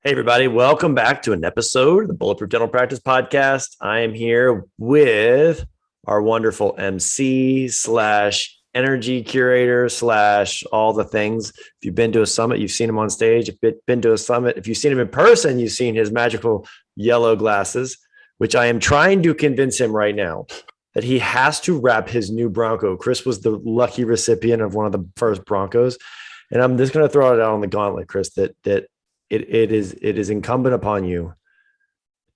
Hey, everybody. Welcome back to an episode of the Bulletproof Dental Practice Podcast. I am here with our wonderful MC slash energy curator slash all the things. If you've been to a summit, you've seen him on stage. If you've been to a summit, if you've seen him in person, you've seen his magical yellow glasses, which I am trying to convince him right now that he has to wrap his new Bronco. Chris was the lucky recipient of one of the first Broncos. And I'm just going to throw it out on the gauntlet, Chris, that it is incumbent upon you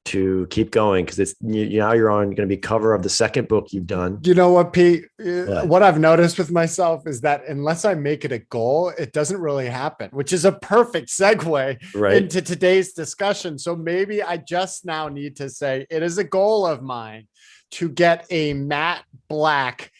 to keep going because it's now you're on going to be cover of the second book you've done. You know what, Pete? What I've noticed with myself is that unless I make it a goal, it doesn't really happen, which is a perfect segue into today's discussion. So maybe I just now need to say it is a goal of mine to get a matte black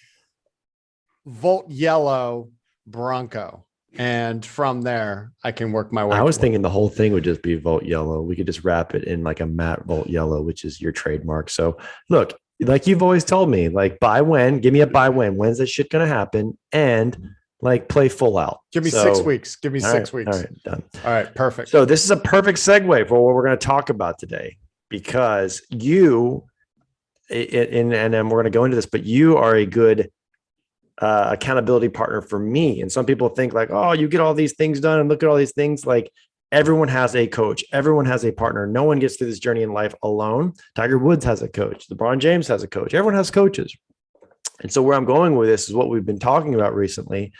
Volt yellow Bronco. And from there, I can work my way. I was thinking the whole thing would just be Volt yellow. We could just wrap it in like a matte Volt yellow, which is your trademark. So look, like you've always told me, like by when, give me a by when, when's that shit going to happen? And like play full out. Give me 6 weeks. Give me 6 weeks. All right, done. All right, perfect. So this is a perfect segue for what we're going to talk about today, because you, and we're going to go into this, but you are a good accountability partner for me. And some people think like, oh, you get all these things done and look at all these things. Like everyone has a coach. Everyone has a partner. No one gets through this journey in life alone. Tiger Woods has a coach. LeBron James has a coach. Everyone has coaches. And so where I'm going with this is what we've been talking about recently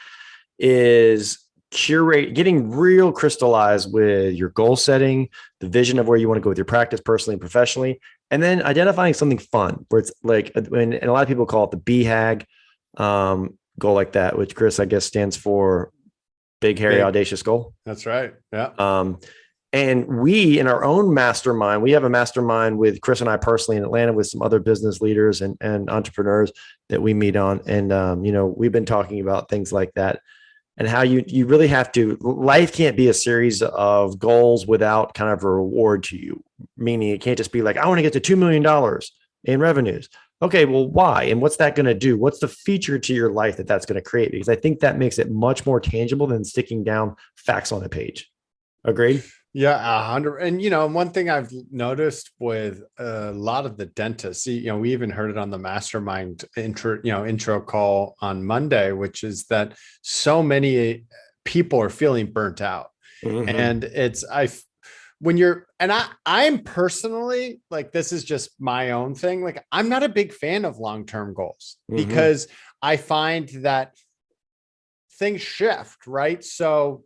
is getting real crystallized with your goal setting, the vision of where you want to go with your practice personally and professionally, and then identifying something fun where it's like, and a lot of people call it the BHAG, goal like that, which Chris, I guess, stands for big, hairy, audacious goal. That's right. Yeah. And we, in our own mastermind, we have a mastermind with Chris and I personally in Atlanta with some other business leaders and entrepreneurs that we meet on. And, we've been talking about things like that and how you really have to, life can't be a series of goals without kind of a reward to you. Meaning it can't just be like, I want to get to $2 million in revenues. Okay, well, why? And what's that going to do? What's the feature to your life that's going to create? Because I think that makes it much more tangible than sticking down facts on a page. Agreed? Yeah, 100. And, one thing I've noticed with a lot of the dentists, we even heard it on the mastermind intro call on Monday, which is that so many people are feeling burnt out. Mm-hmm. And I'm personally like, this is just my own thing. Like, I'm not a big fan of long-term goals because I find that things shift, right? So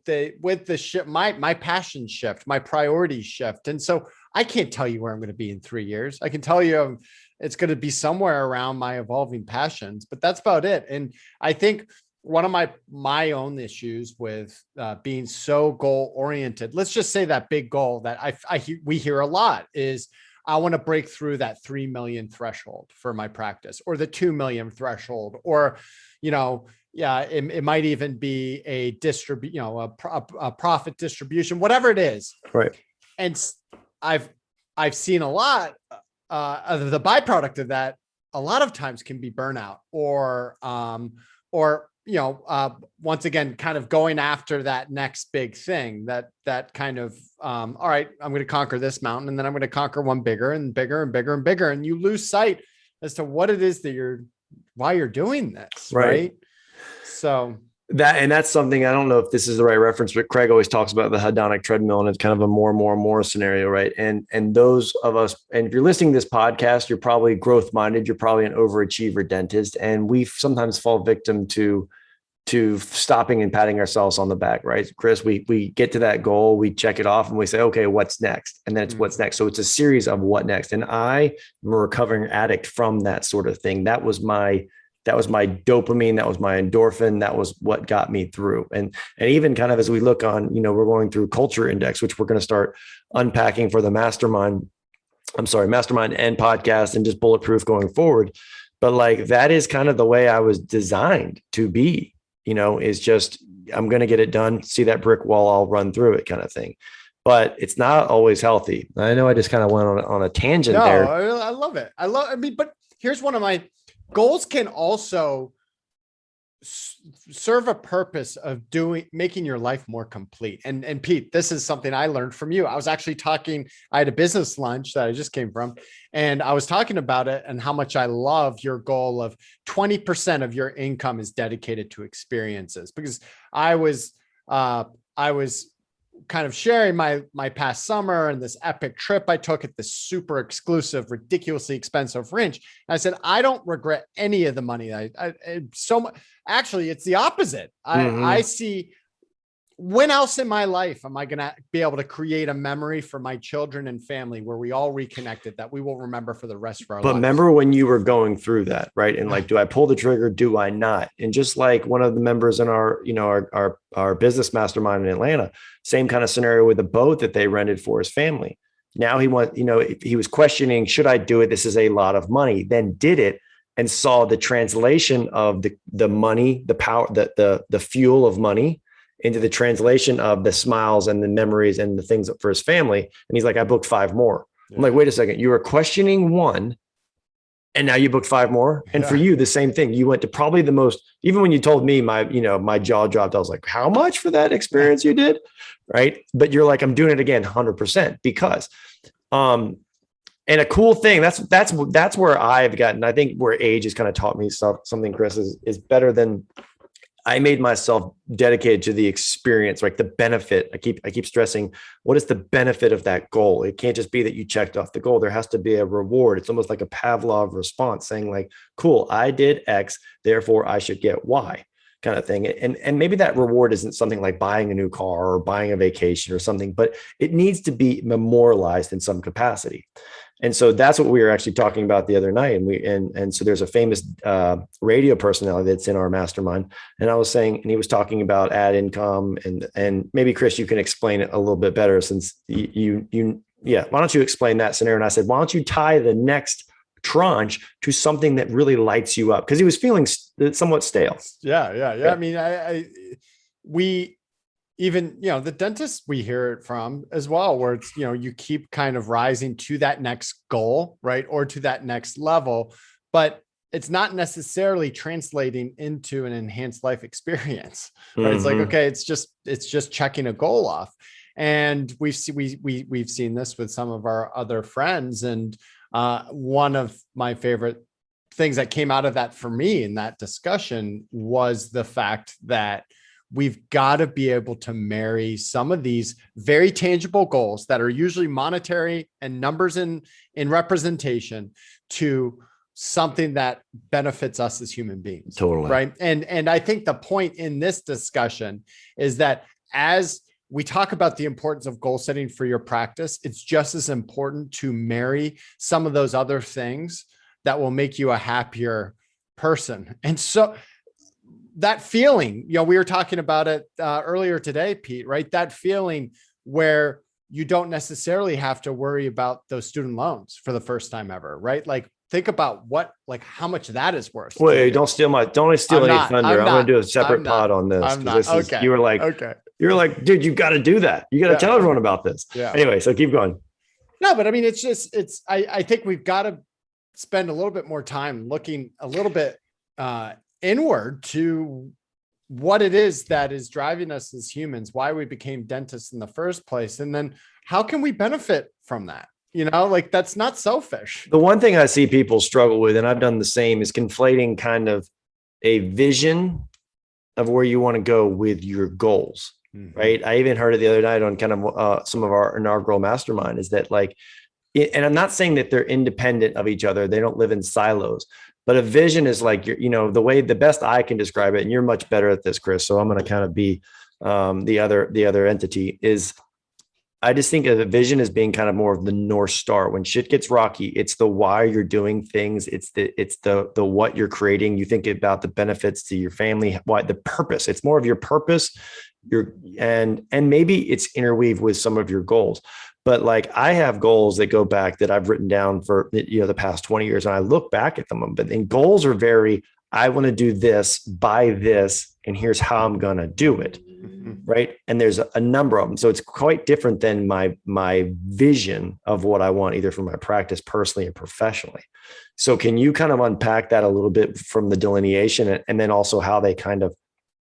my passions shift, my priorities shift. And so I can't tell you where I'm going to be in 3 years. I can tell you it's going to be somewhere around my evolving passions, but that's about it. And I think one of my own issues with being so goal oriented, let's just say that big goal that we hear a lot is I want to break through that 3 million threshold for my practice, or the 2 million threshold, or, it might even be a profit distribution, whatever it is. Right. And I've seen a lot of the byproduct of that. A lot of times can be burnout or once again, kind of going after that next big thing that kind of, all right, I'm going to conquer this mountain and then I'm going to conquer one bigger and bigger and bigger and bigger. And you lose sight as to what it is that why you're doing this. Right. So that's something, I don't know if this is the right reference, but Craig always talks about the hedonic treadmill, and it's kind of a more scenario. Right. And those of us, and if you're listening to this podcast, you're probably growth minded. You're probably an overachiever dentist. And we sometimes fall victim to stopping and patting ourselves on the back, right? Chris, we get to that goal, we check it off and we say, okay, what's next? And then it's what's next. So it's a series of what next. And I am a recovering addict from that sort of thing. That was my dopamine. That was my endorphin. That was what got me through. And even kind of as we look on, we're going through Culture Index, which we're going to start unpacking for the mastermind and podcast and just Bulletproof going forward. But like, that is kind of the way I was designed to be. Is just, I'm going to get it done. See that brick wall, I'll run through it kind of thing. But it's not always healthy. I know I just kind of went on a tangent there. I love it. But here's one of my goals can also serve a purpose of making your life more complete. And Pete, this is something I learned from you. I was actually I had a business lunch that I just came from, and I was talking about it and how much I love your goal of 20% of your income is dedicated to experiences, because I was kind of sharing my past summer and this epic trip I took at this super exclusive, ridiculously expensive ranch. And I said, I don't regret any of the money. I so much. Actually, it's the opposite. I see, when else in my life am I going to be able to create a memory for my children and family where we all reconnected that we will remember for the rest of our lives? But remember when you were going through that, right? And like, do I pull the trigger? Do I not? And just like one of the members in our business mastermind in Atlanta, same kind of scenario with a boat that they rented for his family. Now he was questioning, should I do it? This is a lot of money. Then did it and saw the translation of the money, the power, the fuel of money into the translation of the smiles and the memories and the things for his family. And he's like, I booked 5 more. Yeah. I'm like, wait a second, you were questioning one and now you booked 5 more. And for you, the same thing. You went to probably the most, even when you told me my jaw dropped, I was like, how much for that experience you did? Right. But you're like, I'm doing it again, 100%, because, and a cool thing, that's where I've gotten, I think where age has kind of taught me something, Chris, is better than, I made myself dedicated to the experience, like the benefit. I keep stressing, what is the benefit of that goal? It can't just be that you checked off the goal. There has to be a reward. It's almost like a Pavlov response saying like, cool, I did X, therefore I should get Y, kind of thing. And maybe that reward isn't something like buying a new car or buying a vacation or something, but it needs to be memorialized in some capacity. And so that's what we were actually talking about the other night. And so there's a famous radio personality that's in our mastermind. And I was saying, and he was talking about ad income, and maybe Chris, you can explain it a little bit better since why don't you explain that scenario? And I said, why don't you tie the next tranche to something that really lights you up? Because he was feeling somewhat stale. Yeah. I mean, we even, the dentist we hear it from as well, where it's, you keep kind of rising to that next goal, right? Or to that next level, but it's not necessarily translating into an enhanced life experience, right? Mm-hmm. It's like, okay, it's just checking a goal off. And we've seen this with some of our other friends. And one of my favorite things that came out of that for me in that discussion was the fact that we've got to be able to marry some of these very tangible goals that are usually monetary and numbers in representation to something that benefits us as human beings. Totally. Right. And I think the point in this discussion is that as we talk about the importance of goal setting for your practice, it's just as important to marry some of those other things that will make you a happier person. And so that feeling, we were talking about it earlier today, Pete, right? That feeling where you don't necessarily have to worry about those student loans for the first time ever, right? Like, think about how much that is worth. Wait, don't steal any thunder. I'm going to do a separate pod on this. You were like, dude, you got to do that. You got to tell everyone about this. Yeah. Anyway, so keep going. No, but I mean, I think we've got to spend a little bit more time looking a little bit inward to what it is that is driving us as humans, why we became dentists in the first place. And then how can we benefit from that? That's not selfish. The one thing I see people struggle with, and I've done the same, is conflating kind of a vision of where you want to go with your goals. Mm-hmm. Right. I even heard it the other night on kind of some of our inaugural mastermind, is that and I'm not saying that they're independent of each other. They don't live in silos. But a vision is like, the way, the best I can describe it, and you're much better at this, Chris, so I'm going to kind of be the other entity, is I just think of a vision as being kind of more of the North Star. When shit gets rocky, it's the why you're doing things. It's the what you're creating. You think about the benefits to your family, why, the purpose. It's more of your purpose, and maybe it's interweave with some of your goals. But I have goals that go back that I've written down for, the past 20 years. And I look back at them, but then goals are I want to do this, buy this, and here's how I'm going to do it. Mm-hmm. Right. And there's a number of them. So it's quite different than my vision of what I want, either for my practice personally or professionally. So can you kind of unpack that a little bit from the delineation, and then also how they kind of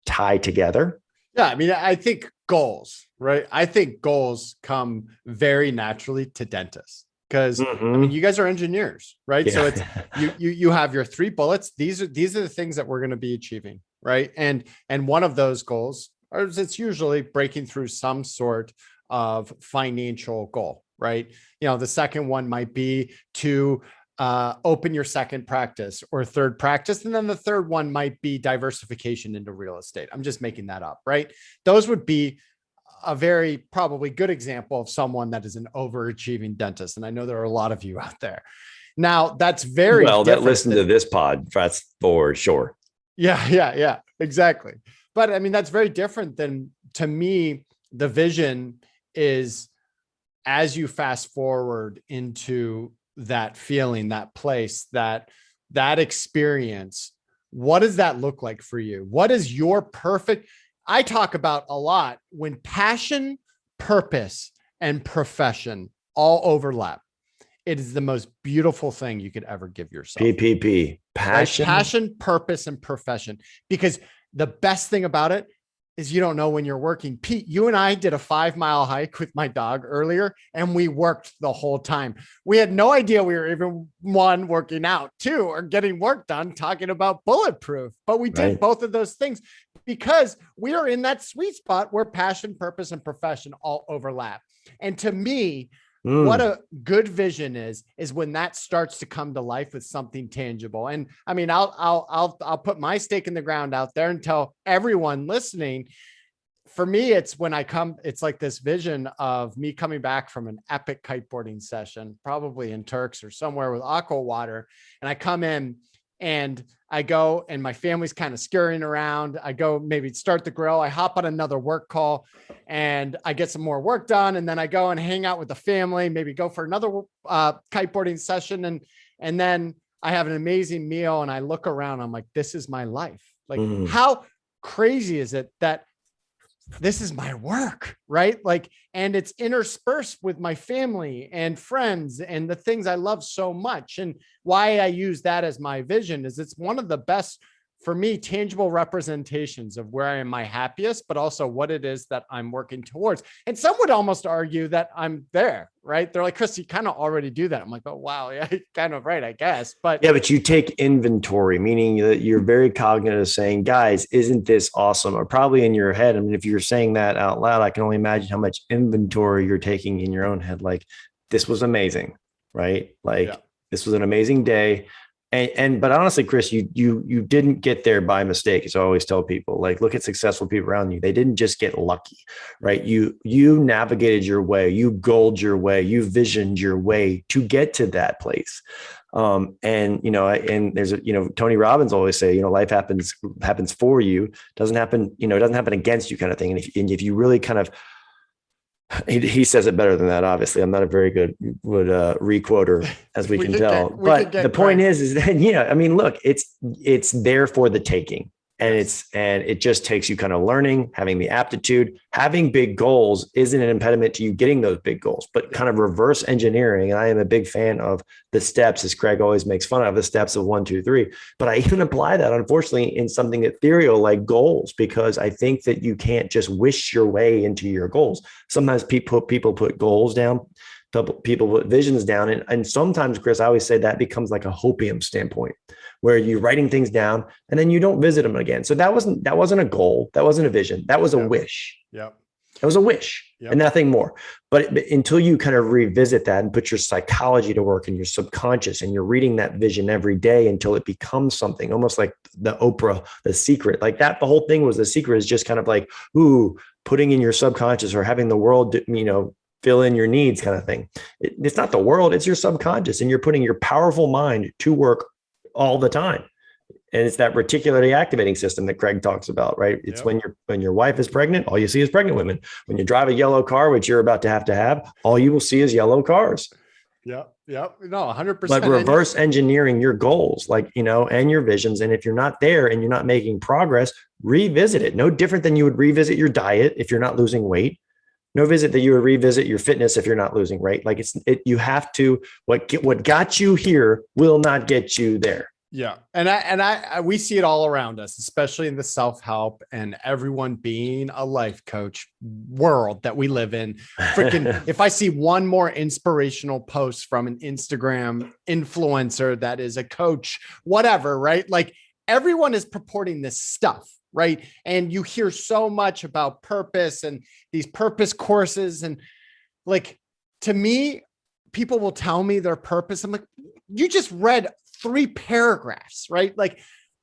tie together? Yeah, I mean, I think goals, right? I think goals come very naturally to dentists because I mean, Mm-hmm. you guys are engineers, right? So it's Yeah. you have your 3 bullets. These are the things that we're going to be achieving, right? And one of those goals is it's usually breaking through some sort of financial goal, right? The second one might be to open your second practice or third practice. And then the third one might be diversification into real estate. I'm just making that up, right? Those would be a very probably good example of someone that is an overachieving dentist. And I know there are a lot of you out there. Now, that's very Well, that different listen to this pod, that's for sure. yeah, exactly. But I mean, that's very different than, to me, the vision is, as you fast forward into that feeling, that place, that experience, what does that look like for you? What is your perfect? I talk about a lot when passion, purpose, and profession all overlap. It is the most beautiful thing you could ever give yourself. PPP, Right? passion. Passion, purpose, and profession. Because the best thing about it is you don't know when you're working. Pete, you and I did a 5-mile hike with my dog earlier, and we worked the whole time. We had no idea we were even, one, working out, two, or getting work done, talking about Bulletproof. But we did both of those things because we are in that sweet spot where passion, purpose, and profession all overlap. And to me, what a good vision is when that starts to come to life with something tangible. And I mean, I'll put my stake in the ground out there and tell everyone listening. For me, it's when it's like this vision of me coming back from an epic kiteboarding session, probably in Turks or somewhere with aqua water. And I come in and I go, and my family's kind of scurrying around. I go maybe start the grill. I hop on another work call and I get some more work done. And then I go and hang out with the family, maybe go for another kiteboarding session. And then I have an amazing meal and I look around. I'm like, this is my life. Like, how crazy is it that this is my work, right? Like, and it's interspersed with my family and friends and the things I love so much. And why I use that as my vision is it's one of the best, for me, tangible representations of where I am my happiest, but also what it is that I'm working towards. And some would almost argue that I'm there, right? They're like, Chris, you kind of already do that. I'm like, oh, wow. Yeah, kind of right, I guess. But yeah, but you take inventory, meaning that you're very cognitive saying, guys, isn't this awesome? Or probably in your head. I mean, if you're saying that out loud, I can only imagine how much inventory you're taking in your own head. Like, this was amazing, right? Like, this was an amazing day. But honestly, Chris, you didn't get there by mistake. As I always tell people, like, look at successful people around you. They didn't just get lucky, right? You navigated your way, you goaled your way, you visioned your way to get to that place. And there's Tony Robbins always say, life happens for you, doesn't happen against you, kind of thing. And if you really kind of, he says it better than that. Obviously, I'm not a very good requoter, as we can tell. But the point is that, I mean, look, it's there for the taking. And it just takes you kind of learning, having the aptitude, having big goals isn't an impediment to you getting those big goals, but kind of reverse engineering. And I am a big fan of the steps, as Craig always makes fun of, the steps of 1, 2, 3. But I even apply that, unfortunately, in something ethereal like goals, because I think that you can't just wish your way into your goals. Sometimes people put goals down. People put visions down. And sometimes, Chris, I always say that becomes like a hopium standpoint, where you're writing things down and then you don't visit them again. So that wasn't a goal. That wasn't a vision. That was a wish. Yep. It was a wish and nothing more. But until you kind of revisit that and put your psychology to work and your subconscious, and you're reading that vision every day until it becomes something almost like the Oprah, The Secret, like that. The whole thing was The Secret is just kind of like, putting in your subconscious or having the world, fill in your needs kind of thing. It's not the world, it's your subconscious, and you're putting your powerful mind to work all the time. And it's that reticularly activating system that Craig talks about, right? It's when your wife is pregnant, all you see is pregnant women. When you drive a yellow car, which you're about to have, all you will see is yellow cars. No, 100%. But reverse engineering your goals, and your visions. And if you're not there and you're not making progress, revisit it. No different than you would revisit your diet if you're not losing weight. No visit that you would revisit your fitness if you're not losing weight. Like you have to, what got you here will not get you there. Yeah. And we see it all around us, especially in the self-help and everyone being a life coach world that we live in. Freaking, if I see one more inspirational post from an Instagram influencer that is a coach, whatever, right? Like everyone is purporting this stuff, right? And you hear so much about purpose and these purpose courses. And like, to me, people will tell me their purpose. I'm like, you just read 3 paragraphs, right? Like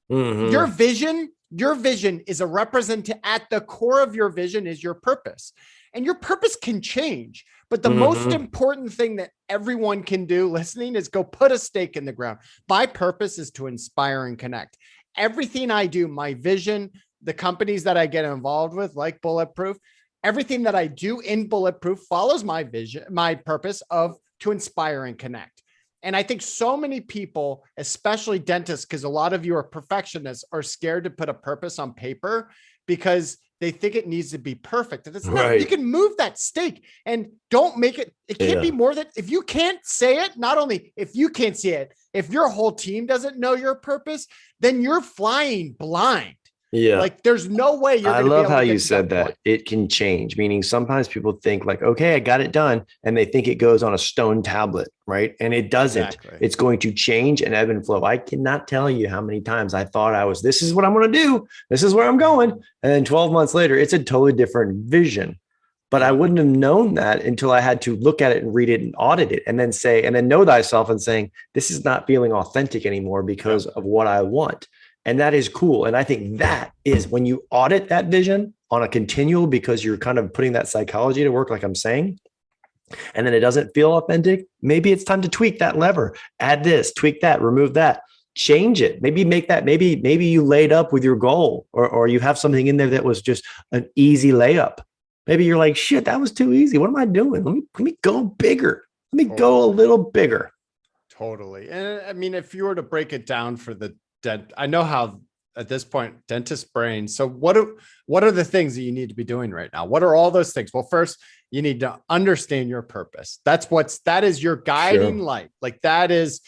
your vision is a represent at the core of your vision is your purpose, and your purpose can change. But the most important thing that everyone can do listening is go put a stake in the ground. My purpose is to inspire and connect. Everything I do, my vision, the companies that I get involved with, like Bulletproof, everything that I do in Bulletproof follows my vision, my purpose of to inspire and connect. And I think so many people, especially dentists, because a lot of you are perfectionists, are scared to put a purpose on paper because they think it needs to be perfect. And it's not, you can move that stake and don't make it. It can't be more than, if you can't say it, not only if you can't see it, if your whole team doesn't know your purpose, then you're flying blind. Yeah. Like there's no way you're I going to be love able how to get you to said that. It can change, meaning sometimes people think like, okay, I got it done. And they think it goes on a stone tablet, right? And it doesn't. Exactly. It's going to change and ebb and flow. I cannot tell you how many times I thought this is what I'm going to do. This is where I'm going. And then 12 months later, it's a totally different vision. But I wouldn't have known that until I had to look at it and read it and audit it and then know thyself and saying, this is not feeling authentic anymore because of what I want. And that is cool. And I think that is when you audit that vision on a continual, because you're kind of putting that psychology to work, like I'm saying, and then it doesn't feel authentic. Maybe it's time to tweak that lever, add this, tweak that, remove that, change it. Maybe make that, maybe you laid up with your goal or you have something in there that was just an easy layup. Maybe you're like, shit, that was too easy. What am I doing? Let me go bigger. Let me go a little bigger. Totally. And I mean, if you were to break it down for the I know how at this point, dentist brain. So what are the things that you need to be doing right now? What are all those things? Well, first you need to understand your purpose. That is your guiding light. Like that's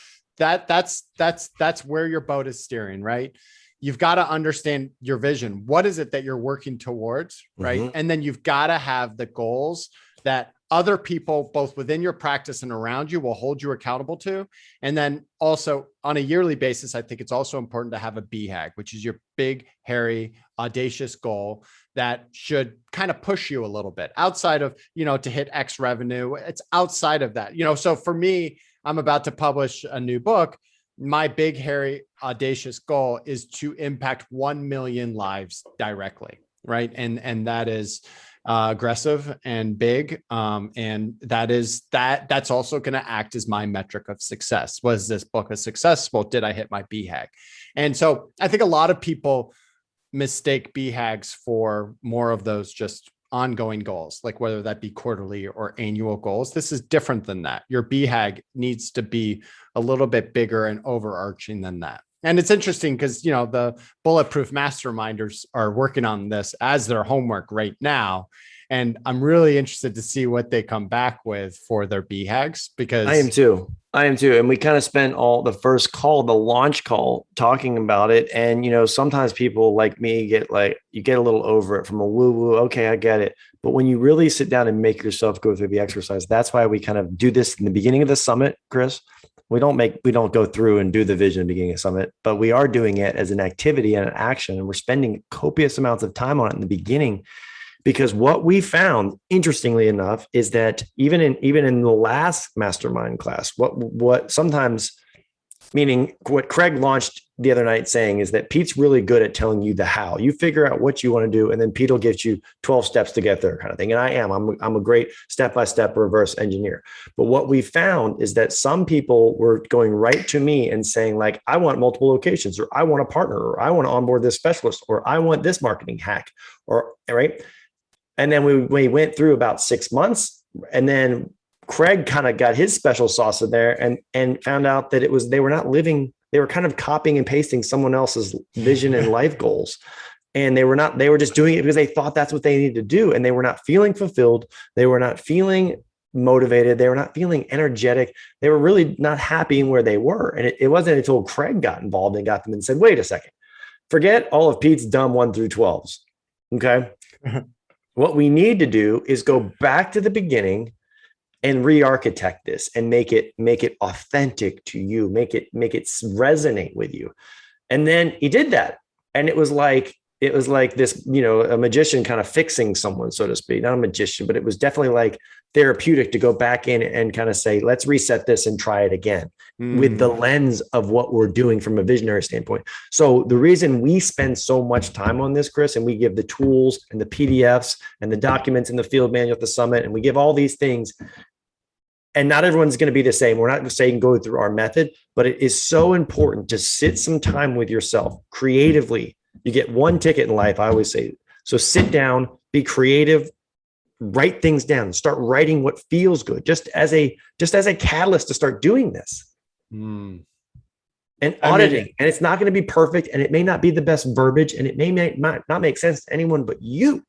where your boat is steering, right? You've got to understand your vision. What is it that you're working towards, right? And then you've got to have the goals that other people, both within your practice and around you, will hold you accountable to. And then also on a yearly basis, I think it's also important to have a BHAG, which is your big, hairy, audacious goal that should kind of push you a little bit outside of, to hit X revenue. It's outside of that, so for me, I'm about to publish a new book. My big, hairy, audacious goal is to impact 1 million lives directly. Right. And that is aggressive and big. And that's also going to act as my metric of success. Was this book a success? Well, did I hit my BHAG? And so I think a lot of people mistake BHAGs for more of those just ongoing goals, like whether that be quarterly or annual goals. This is different than that. Your BHAG needs to be a little bit bigger and overarching than that. And it's interesting because, the Bulletproof masterminders are working on this as their homework right now. And I'm really interested to see what they come back with for their BHAGs, because I am too. And we kind of spent all the first call, the launch call, talking about it. And, sometimes people like me you get a little over it from a woo woo. Okay, I get it. But when you really sit down and make yourself go through the exercise, that's why we kind of do this in the beginning of the summit, Chris. We don't go through and do the vision beginning of summit, but we are doing it as an activity and an action. And we're spending copious amounts of time on it in the beginning, because what we found, interestingly enough, is that even in the last mastermind class, what sometimes, meaning what Craig launched the other night saying is that Pete's really good at telling you the how. You figure out what you want to do, and then Pete will give you 12 steps to get there, kind of thing. And I'm a great step-by-step reverse engineer. But what we found is that some people were going right to me and saying, like, I want multiple locations, or I want a partner, or I want to onboard this specialist, or I want this marketing hack, or right. And then we went through about 6 months, and then Craig kind of got his special sauce in there and found out that they were kind of copying and pasting someone else's vision and life goals. And they were just doing it because they thought that's what they needed to do. And they were not feeling fulfilled. They were not feeling motivated. They were not feeling energetic. They were really not happy in where they were. And it wasn't until Craig got involved and got them and said, wait a second, forget all of Pete's dumb 1 through 12s. Okay. What we need to do is go back to the beginning and re-architect this and make it authentic to you, make it resonate with you. And then he did that. And it was like this, a magician kind of fixing someone, so to speak. Not a magician, but it was definitely like therapeutic to go back in and kind of say, let's reset this and try it again with the lens of what we're doing from a visionary standpoint. So the reason we spend so much time on this, Chris, and we give the tools and the PDFs and the documents and the field manual at the summit, and we give all these things, and not everyone's going to be the same. We're not saying go through our method, but it is so important to sit some time with yourself creatively. You get one ticket in life, I always say. So sit down, be creative, write things down, start writing what feels good, just as a catalyst to start doing this. And auditing. And it's not going to be perfect, and it may not be the best verbiage, and it might not make sense to anyone but you.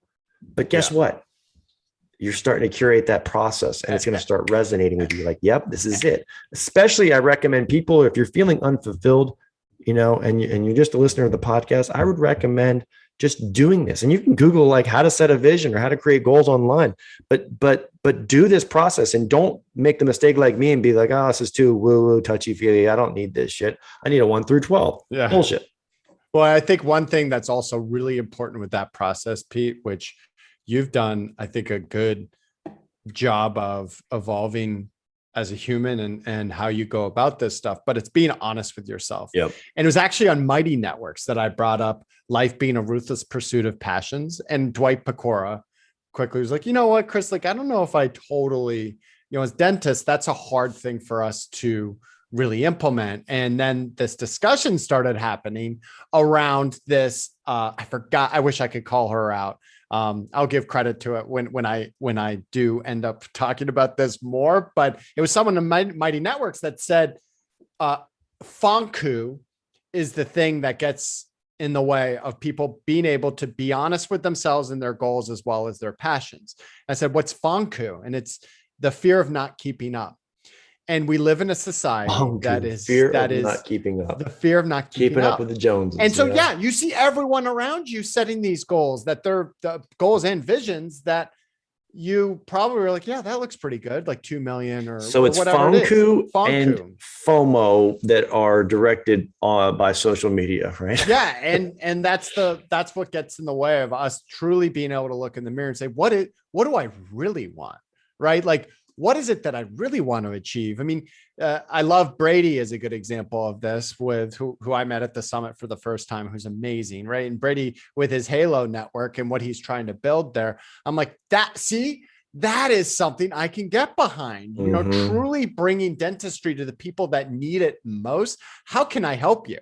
But guess what? You're starting to curate that process, and it's going to start resonating with you. Like, yep, this is it. Especially, I recommend people, if you're feeling unfulfilled, and you're just a listener of the podcast, I would recommend just doing this. And you can Google like how to set a vision or how to create goals online, but do this process, and don't make the mistake like me and be like, oh, this is too woo-woo, touchy-feely. I don't need this shit. I need a 1 through 12. Yeah. Bullshit. Well, I think one thing that's also really important with that process, Pete, which you've done, I think, a good job of evolving as a human and how you go about this stuff, but it's being honest with yourself. Yep. And it was actually on Mighty Networks that I brought up life being a ruthless pursuit of passions. And Dwight Pecora quickly was like, you know what, Chris, like, I don't know if I totally, as dentists, that's a hard thing for us to really implement. And then this discussion started happening around this. I forgot, I wish I could call her out. I'll give credit to it when I do end up talking about this more, but it was someone in Mighty Networks that said, Fonku is the thing that gets in the way of people being able to be honest with themselves and their goals as well as their passions. I said, what's Fonku? And it's the fear of not keeping up. And we live in a society that is not keeping up. The fear of not keeping up with the Joneses. And so, you see everyone around you setting these goals that they're the goals and visions that you probably were like, yeah, that looks pretty good. Like 2 million or so it's Fonku and FOMO that are directed by social media, right? Yeah. And that's what gets in the way of us truly being able to look in the mirror and say, what do I really want? Right? Like, what is it that I really want to achieve? I mean, I love Brady as a good example of this, with who I met at the summit for the first time, who's amazing, right? And Brady with his Halo network and what he's trying to build there. I'm like, that is something I can get behind, truly bringing dentistry to the people that need it most. How can I help you?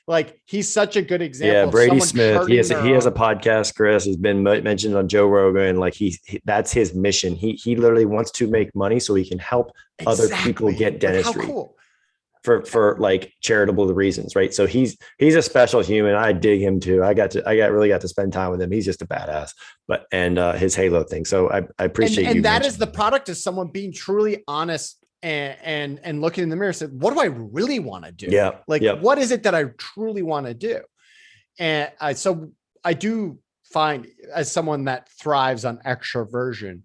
Like, he's such a good example. Yeah, Brady Smith. He has a podcast, Chris, has been mentioned on Joe Rogan. Like that's his mission. He literally wants to make money so he can help other people get dentistry. How cool. For like charitable reasons, right? So he's a special human. I dig him too. I really got to spend time with him. He's just a badass. But his Halo thing. So I appreciate you. And that is the product of someone being truly honest and looking in the mirror and said, what do I really want to do? Yeah. What is it that I truly want to do? And so I do find, as someone that thrives on extroversion,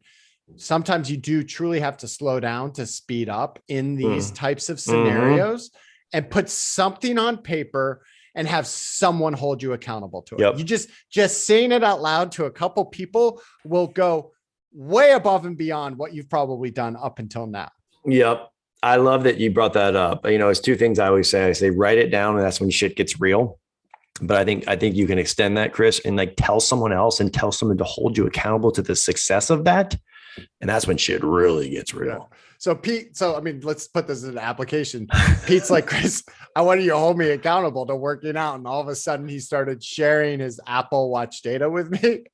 sometimes you do truly have to slow down to speed up in these types of scenarios and put something on paper and have someone hold you accountable to it. Yep. You just saying it out loud to a couple people will go way above and beyond what you've probably done up until now. Yep. I love that you brought that up. It's 2 things I always say. I say, write it down, and that's when shit gets real. But I think you can extend that, Chris, and like tell someone else and tell someone to hold you accountable to the success of that. And that's when shit really gets real. Yeah. So Pete, let's put this in an application. Pete's like, Chris, I wanted you to hold me accountable to working out. And all of a sudden he started sharing his Apple Watch data with me.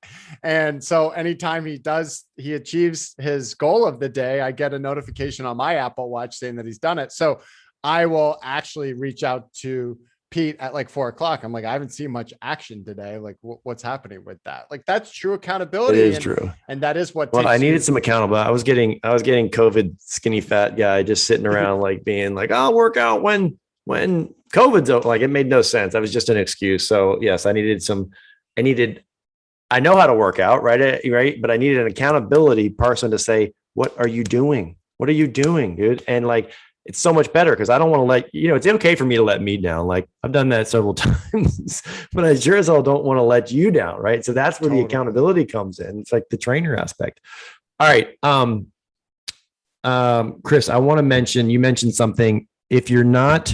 And so anytime he achieves his goal of the day, I get a notification on my Apple Watch saying that he's done it. So I will actually reach out to Pete at like 4 o'clock. I'm like, I haven't seen much action today. Like what's happening with that? Like that's true It accountability. is true. And that is what Well, I takes needed you. some accountable. I was getting COVID skinny fat guy just sitting around like being like, I'll work out when COVID's over. Like it made no sense. That was just an excuse. So yes, I know how to work out, right? Right. But I needed an accountability person to say, what are you doing? What are you doing, dude? And like, it's so much better because I don't want to it's okay for me to let me down. Like I've done that several times, but I sure as hell don't want to let you down. Right. So that's where the accountability comes in. It's like the trainer aspect. All right. Chris, I want to mention, you mentioned something. If you're not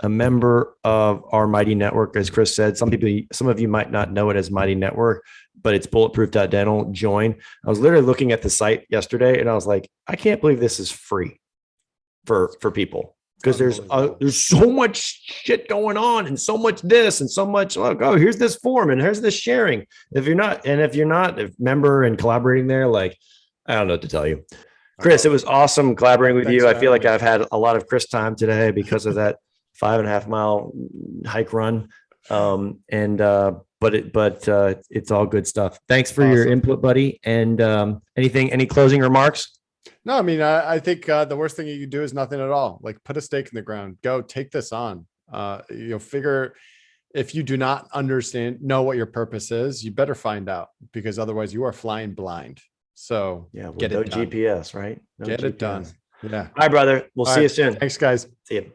a member of our Mighty Network, as Chris said, some of you might not know it as Mighty Network, but it's bulletproof.dental. Join. I was literally looking at the site yesterday and I was like, I can't believe this is free for people because there's so much shit going on and so much this and so much like, oh, here's this form and here's this sharing. If you're not a member and collaborating there, like, I don't know what to tell you. Chris, it was awesome collaborating with you. I feel like I've had a lot of Chris time today because of that 5.5 mile hike run. But it's all good stuff. Thanks for your input, buddy. And any closing remarks? No, I mean, I think the worst thing you can do is nothing at all. Like put a stake in the ground, go take this on. Figure if you do not know what your purpose is, you better find out because otherwise you are flying blind. So yeah, get it done. GPS, right? Get it done. Yeah. Hi, brother. We'll see you soon. Thanks, guys. See you.